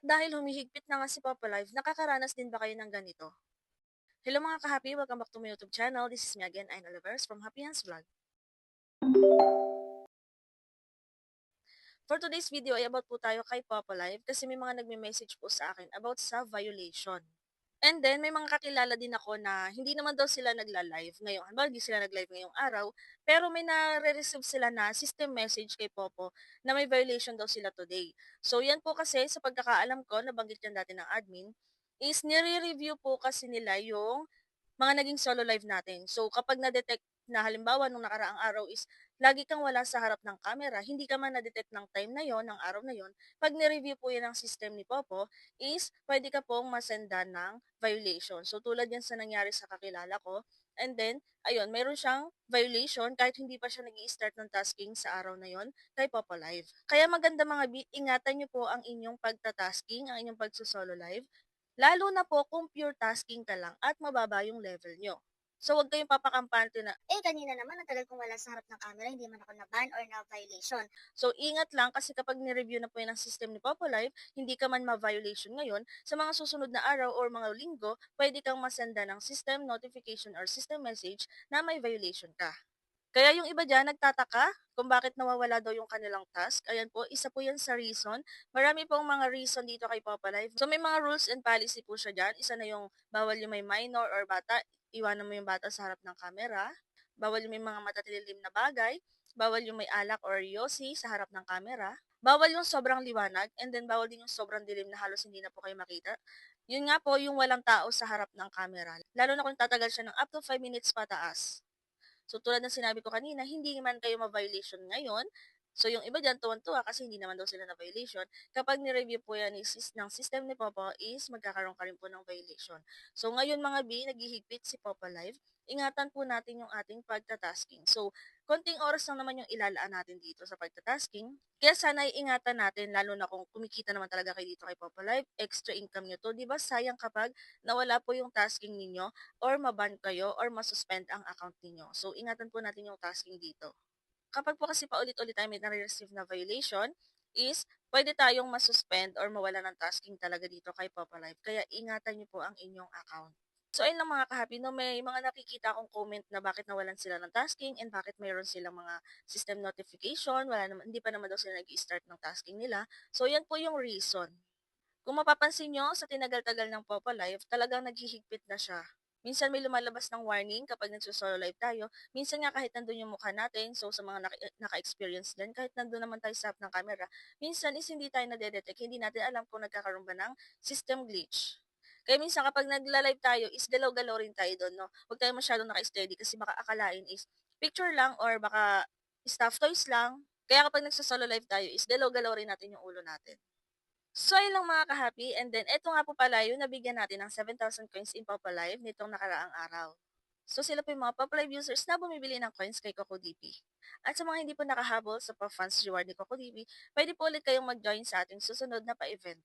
Dahil humihigpit na nga si Papa Live, nakakaranas din ba kayo ng ganito? Hello mga ka-happy! Welcome back to my YouTube channel. This is me again, Ayn Olivers from Happy Hands Vlog. For today's video ay about po tayo kay Papa Live kasi may mga nagme-message po sa akin about sa violation. And then, may mga kakilala din ako na hindi naman daw sila nagla-live ngayon. Halimbawa, hindi sila nag-live ngayong araw, pero may nare-receive sila na system message kay Popo na may violation daw sila today. So, yan po kasi sa pagkakaalam ko, nabanggit yan dati ng admin, is nire-review po kasi nila yung mga naging solo live natin. So, kapag na-detect na halimbawa nung nakaraang araw is lagi kang wala sa harap ng camera, hindi ka man na-detect ng time na yon, ng araw na yon, pag ni-review po yan ng system ni Popo, is pwede ka pong masenda ng violation. So, tulad yan sa nangyari sa kakilala ko. And then, ayun, mayroon siyang violation kahit hindi pa siya nag start ng tasking sa araw na yon kay Popo Live. Kaya maganda mga ingatan niyo po ang inyong pagtatasking, ang inyong pagsusolo live, lalo na po kung pure tasking ka lang at mababa yung level nyo. So, huwag kayong papakampante na, Kanina naman, ang tagal kong wala sa harap ng camera, hindi man ako na-ban or na-violation. So, ingat lang kasi kapag ni-review na po yan ng system ni Popo Live, hindi ka man ma-violation ngayon, sa mga susunod na araw or mga linggo, pwede kang masenda ng system notification or system message na may violation ka. Kaya yung iba dyan nagtataka kung bakit nawawala daw yung kanilang task. Ayan po, isa po yan sa reason. Marami pong mga reason dito kay Papa Live. So may mga rules and policy po siya dyan. Isa na yung bawal yung may minor or bata, iwanan mo yung bata sa harap ng camera. Bawal yung may mga matatilim na bagay. Bawal yung may alak or yosi sa harap ng camera. Bawal yung sobrang liwanag and then bawal din yung sobrang dilim na halos hindi na po kayo makita. Yun nga po yung walang tao sa harap ng camera. Lalo na kung tatagal siya ng up to 5 minutes pataas. So tulad ng sinabi ko kanina, hindi man kayo ma-violation ngayon. So yung iba dyan, tuwan-tuwa kasi hindi naman daw sila na violation. Kapag ni-review po yan ng system ni Popo is magkakaroon ka rin po ng violation. So ngayon mga B, naghihigpit si Popo Live. Ingatan po natin yung ating pagtatasking. So, konting oras lang naman yung ilalaan natin dito sa pagtatasking. Kaya sana ingatan natin, lalo na kung kumikita naman talaga kayo dito kay Popo Live, extra income nyo to. Di ba sayang kapag nawala po yung tasking ninyo or maban kayo or masuspend ang account ninyo. So, ingatan po natin yung tasking dito. Kapag po kasi paulit-ulit tayo may nare-receive na violation, is pwede tayong masuspend or mawala ng tasking talaga dito kay Papa Live. Kaya ingatan niyo po ang inyong account. So, ayun lang mga ka-happy, no? May mga nakikita akong comment na bakit nawalan sila ng tasking and bakit mayroon silang mga system notification, wala naman, hindi pa naman daw sila nag-start ng tasking nila. So, yan po yung reason. Kung mapapansin nyo, sa tinagal-tagal ng Popa Live, talagang naghihigpit na siya. Minsan may lumalabas ng warning kapag nagsusolo live tayo. Minsan nga kahit nandun yung mukha natin, so sa mga naka-experience din, kahit nandun naman tayo sa harap ng camera, minsan is hindi tayo nadedetect, hindi natin alam kung nagkakaroon ba ng system glitch. Kaya minsan kapag nagla-live tayo, is galaw-galaw rin tayo doon, no? Huwag tayo masyadong naka-steady kasi baka akalain is picture lang or baka stuffed toys lang. Kaya kapag nagsasolo live tayo, is galaw-galaw rin natin yung ulo natin. So, ayun lang mga ka-happy. And then, eto nga po pala yung nabigyan natin ng 7,000 coins in Papa Live nitong nakaraang araw. So, sila po yung mga Papa Live users na bumibili ng coins kay CocoDP. At sa mga hindi po nakahabol sa Funds Reward ni CocoDP, pwede po ulit kayong mag-join sa ating susunod na pa-event.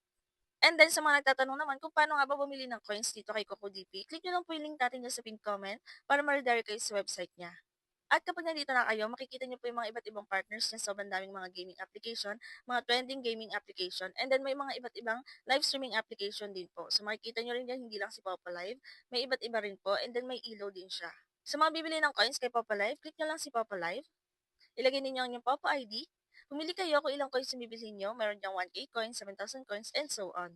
And then, sa mga nagtatanong naman kung paano nga ba bumili ng coins dito kay CocoDP, click nyo lang po yung link natin dyan sa pinned comment para ma-redirect kayo sa website niya. At kapag nandito na kayo, makikita niyo po yung mga iba't ibang partners niya. Sobrang daming mga gaming application, mga trending gaming application, and then may mga iba't ibang live streaming application din po. So makikita niyo rin yan, hindi lang si Papa Live, may iba't iba rin po, and then may ilaw din siya. Sa mga bibili ng coins kay Papa Live, click nyo lang si Papa Live, ilagay ninyo ang inyong Papa ID, pumili kayo kung ilang coins yung bibili nyo, meron diyang 1K coins, 7,000 coins, and so on.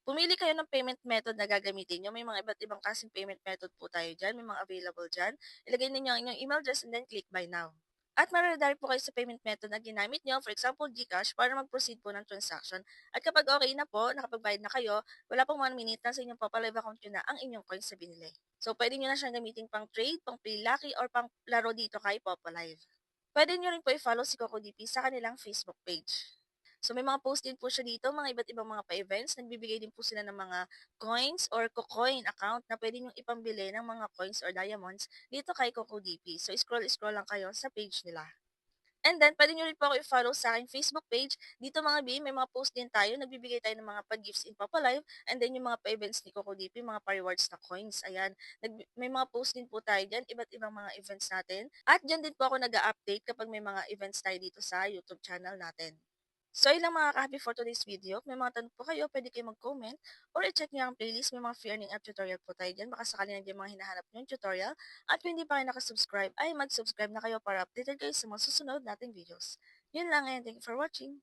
Pumili kayo ng payment method na gagamitin nyo. May mga iba't ibang kasing payment method po tayo dyan. May mga available dyan. Ilagay ninyo ang inyong email address and then click buy now. At mare-redirect po kayo sa payment method na ginamit nyo, for example, GCash, para mag-proceed po ng transaction. At kapag okay na po, nakapagbayad na kayo, wala pong 1 minute na sa inyong Papalive account nyo na ang inyong coins na binili. So, pwede nyo na siyang gamitin pang trade, pang play lucky, or pang laro dito kay Papalive. Pwede nyo rin po i-follow si Coco DP sa kanilang Facebook page. So may mga post din po siya dito, mga iba't ibang mga pa-events. Nagbibigay din po sila ng mga coins or coin account na pwede nyo ipambili ng mga coins or diamonds dito kay Coco DP. So scroll lang kayo sa page nila. And then, pwede nyo rin po ako i-follow sa aking Facebook page. Dito mga B, may mga post din tayo. Nagbibigay tayo ng mga pa-gifts in Papa Live. And then, yung mga pa-events ni Coco DP, mga pa-rewards na coins. Ayan. May mga post din po tayo dyan. Iba't ibang mga events natin. At dyan din po ako nag-update kapag may mga events tayo dito sa YouTube channel natin. So, ayun lang mga ka-happy for today's video. Kung may mga tanong po kayo, pwede kayo mag-comment or i-check niyo ang playlist. May mga free earning app tutorial po tayo dyan. Baka sakali nandiyan mga hinahanap niyo yung tutorial. At kung hindi pa kayo nakasubscribe, ay mag-subscribe na kayo para updated kayo sa mga susunod nating videos. Yun lang and thank you for watching.